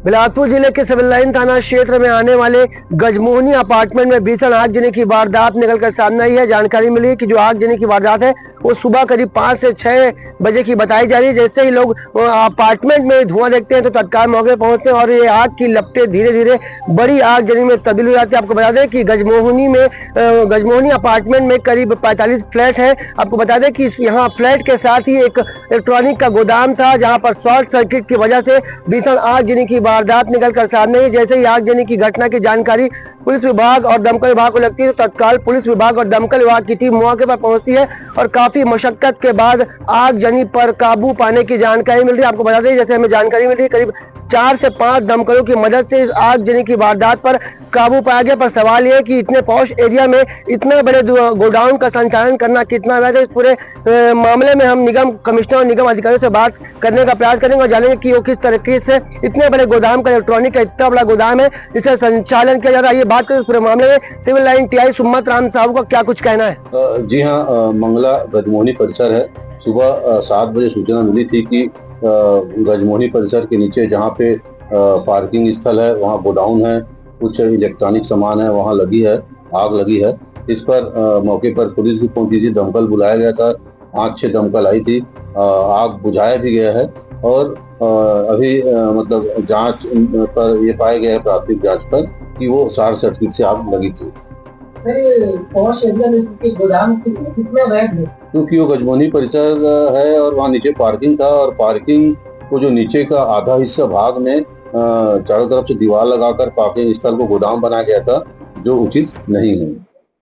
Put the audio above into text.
बिलासपुर जिले के civil line थाना क्षेत्र में आने वाले गजमोहनी अपार्टमेंट में भीषण आगजनी की वारदात निकलकर सामने आई है। जानकारी मिली है कि जो आगजनी की वारदात है वो सुबह करीब 5 से 6 बजे की बताई जा रही है। जैसे ही लोग अपार्टमेंट में धुआं देखते हैं तो तत्काल मौके पर पहुंचते हैं और ये आग की लपटें धीरे धीरे बड़ी आगजनी में तब्दील हो जाती है। आपको बता दें कि गजमोहनी अपार्टमेंट में करीब 45 फ्लैट है। आपको बता दें कि यहाँ फ्लैट के साथ ही एक इलेक्ट्रॉनिक का गोदाम था, जहाँ पर शॉर्ट सर्किट की वजह से भीषण आगजनी की वारदात निकलकर सामने आई। जैसे ही आगजनी की घटना की जानकारी पुलिस विभाग और दमकल विभाग को लगती है तो तत्काल पुलिस विभाग और दमकल विभाग की टीम मौके पर पहुंचती है और काफी मशक्कत के बाद आगजनी पर काबू पाने की जानकारी मिल रही है। आपको बता दें, जैसे हमें जानकारी मिली है, करीब 4 से 5 दमकलों की मदद से इस आगजनी की वारदात पर काबू पाया गया। पर सवाल यह है कि इतने पॉश एरिया में इतने बड़े गोडाउन का संचालन करना कितना वैध है। इस पूरे मामले में हम निगम कमिश्नर और निगम अधिकारियों से बात करने का प्रयास करेंगे और जानेंगे कि वो किस तरीके से इतने बड़े गोदाम का, इलेक्ट्रॉनिक का इतना बड़ा गोदाम है जिसका संचालन किया जा रहा है। ये बात करें इस पूरे मामले में सिविल लाइन टीआई सुम्मत राम साहब का क्या कुछ कहना है। जी हाँ, मंगला गजमोहनी परिसर है। सुबह 7 बजे सूचना मिली थी कि गजमोहनी परिसर के नीचे जहाँ पे पार्किंग स्थल है वहाँ गोडाउन है, कुछ इलेक्ट्रॉनिक सामान है, वहाँ आग लगी है। इस पर मौके पर पुलिस भी पहुंची थी, दमकल बुलाया गया था, 5-6 दमकल आई थी, आग बुझाया भी गया है और अभी मतलब जांच पर ये पाया गया है, प्राथमिक जांच पर, कि वो शॉर्ट सर्किट से आग लगी थी। गोदाम कितना वैध है? क्योंकि वो गजमोहनी परिसर है और वहाँ नीचे पार्किंग था और पार्किंग को जो नीचे का आधा हिस्सा भाग में चारों तरफ से दीवार लगाकर पार्किंग स्थल को गोदाम बनाया गया था, जो उचित नहीं है।